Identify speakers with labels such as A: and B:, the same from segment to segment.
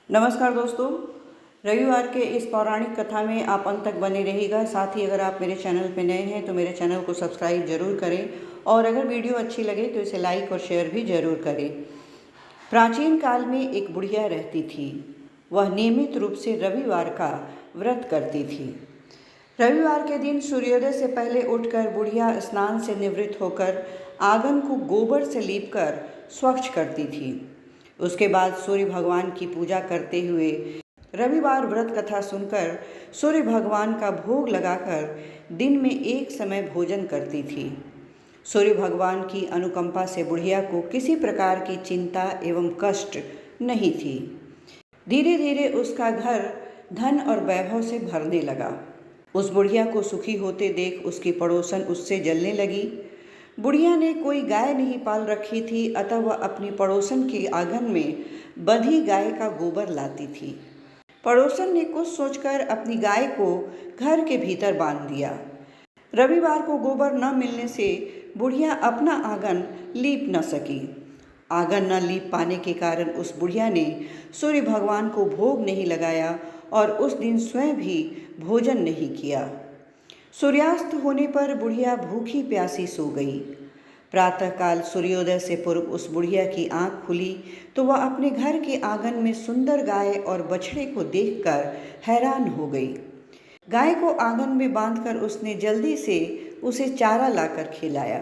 A: नमस्कार दोस्तों, रविवार के इस पौराणिक कथा में आप अंत तक बने रहिएगा। साथ ही अगर आप मेरे चैनल पर नए हैं तो मेरे चैनल को सब्सक्राइब जरूर करें और अगर वीडियो अच्छी लगे तो इसे लाइक और शेयर भी जरूर करें। प्राचीन काल में एक बुढ़िया रहती थी। वह नियमित रूप से रविवार का व्रत करती थी। रविवार के दिन सूर्योदय से पहले उठकर बुढ़िया स्नान से निवृत्त होकर आंगन को गोबर से लीपकर स्वच्छ करती थी। उसके बाद सूर्य भगवान की पूजा करते हुए रविवार व्रत कथा सुनकर सूर्य भगवान का भोग लगाकर दिन में एक समय भोजन करती थी। सूर्य भगवान की अनुकंपा से बुढ़िया को किसी प्रकार की चिंता एवं कष्ट नहीं थी। धीरे धीरे उसका घर धन और वैभव से भरने लगा। उस बुढ़िया को सुखी होते देख उसकी पड़ोसन उससे जलने लगी। बुढ़िया ने कोई गाय नहीं पाल रखी थी, अतः वह अपनी पड़ोसन के आंगन में बंधी गाय का गोबर लाती थी। पड़ोसन ने कुछ सोचकर अपनी गाय को घर के भीतर बांध दिया। रविवार को गोबर न मिलने से बुढ़िया अपना आंगन लीप न सकी। आंगन न लीप पाने के कारण उस बुढ़िया ने सूर्य भगवान को भोग नहीं लगाया और उस दिन स्वयं भी भोजन नहीं किया। सूर्यास्त होने पर बुढ़िया भूखी प्यासी सो गई। प्रातःकाल सूर्योदय से पूर्व उस बुढ़िया की आंख खुली तो वह अपने घर के आंगन में सुंदर गाय और बछड़े को देखकर हैरान हो गई। गाय को आंगन में बांधकर उसने जल्दी से उसे चारा लाकर खिलाया।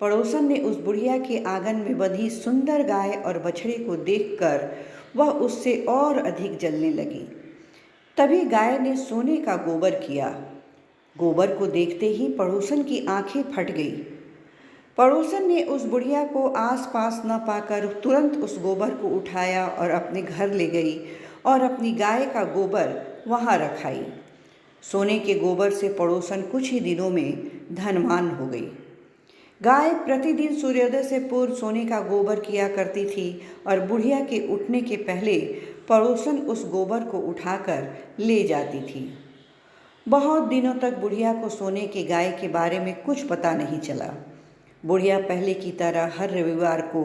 A: पड़ोसन ने उस बुढ़िया के आंगन में बंधी सुंदर गाय और बछड़े को देखकर वह उससे और अधिक जलने लगी। तभी गाय ने सोने का गोबर किया। गोबर को देखते ही पड़ोसन की आंखें फट गई। पड़ोसन ने उस बुढ़िया को आसपास न पाकर तुरंत उस गोबर को उठाया और अपने घर ले गई और अपनी गाय का गोबर वहां रखाई। सोने के गोबर से पड़ोसन कुछ ही दिनों में धनवान हो गई। गाय प्रतिदिन सूर्योदय से पूर्व सोने का गोबर किया करती थी और बुढ़िया के उठने के पहले पड़ोसन उस गोबर को उठाकर ले जाती थी। बहुत दिनों तक बुढ़िया को सोने की गाय के बारे में कुछ पता नहीं चला। बुढ़िया पहले की तरह हर रविवार को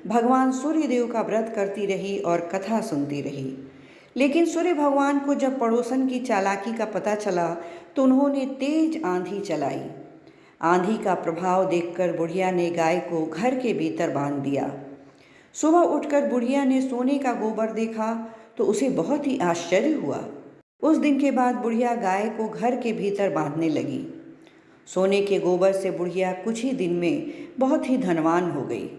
A: भगवान सूर्यदेव का व्रत करती रही और कथा सुनती रही। लेकिन सूर्य भगवान को जब पड़ोसन की चालाकी का पता चला तो उन्होंने तेज आंधी चलाई। आंधी का प्रभाव देखकर बुढ़िया ने गाय को घर के भीतर बांध दिया। सुबह उठकर बुढ़िया ने सोने का गोबर देखा तो उसे बहुत ही आश्चर्य हुआ। उस दिन के बाद बुढ़िया गाय को घर के भीतर बांधने लगी। सोने के गोबर से बुढ़िया कुछ ही दिन में बहुत ही धनवान हो गई।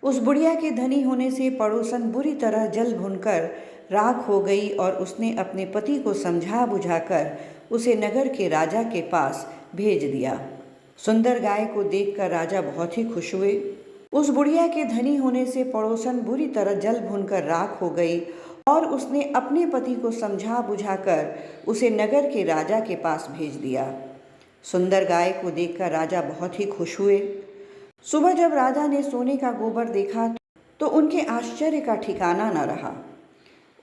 A: उस बुढ़िया के धनी होने से पड़ोसन बुरी तरह जल भुनकर राख हो गई और उसने अपने पति को समझा बुझाकर उसे नगर के राजा के पास भेज दिया। सुंदर गाय को देखकर राजा बहुत ही खुश हुए। उस बुढ़िया के धनी होने से पड़ोसन बुरी तरह जल भुनकर राख हो गई और उसने अपने पति को समझा बुझाकर उसे नगर के राजा के पास भेज दिया। सुंदर गाय को देखकर राजा बहुत ही खुश हुए। सुबह जब राजा ने सोने का गोबर देखा तो उनके आश्चर्य का ठिकाना न रहा।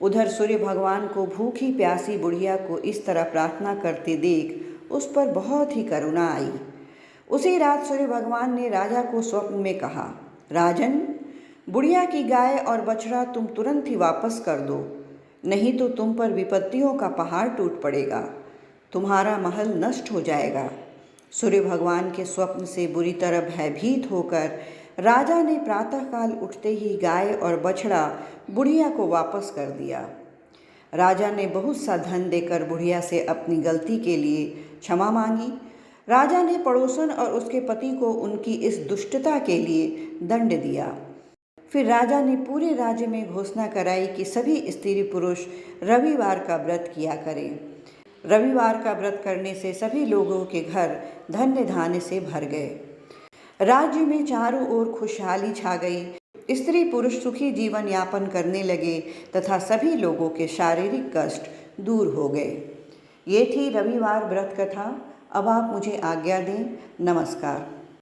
A: उधर सूर्य भगवान को भूखी प्यासी बुढ़िया को इस तरह प्रार्थना करते देख उस पर बहुत ही करुणा आई। उसी रात सूर्य भगवान ने राजा को स्वप्न में कहा, राजन, बुढ़िया की गाय और बछड़ा तुम तुरंत ही वापस कर दो, नहीं तो तुम पर विपत्तियों का पहाड़ टूट पड़ेगा, तुम्हारा महल नष्ट हो जाएगा। सूर्य भगवान के स्वप्न से बुरी तरह भयभीत होकर राजा ने प्रातःकाल उठते ही गाय और बछड़ा बुढ़िया को वापस कर दिया। राजा ने बहुत सा धन देकर बुढ़िया से अपनी गलती के लिए क्षमा मांगी। राजा ने पड़ोसन और उसके पति को उनकी इस दुष्टता के लिए दंड दिया। फिर राजा ने पूरे राज्य में घोषणा कराई कि सभी स्त्री पुरुष रविवार का व्रत किया करें। रविवार का व्रत करने से सभी लोगों के घर धन्य धान्य से भर गए। राज्य में चारों ओर खुशहाली छा गई। स्त्री पुरुष सुखी जीवन यापन करने लगे तथा सभी लोगों के शारीरिक कष्ट दूर हो गए। ये थी रविवार व्रत कथा। अब आप मुझे आज्ञा दें। नमस्कार।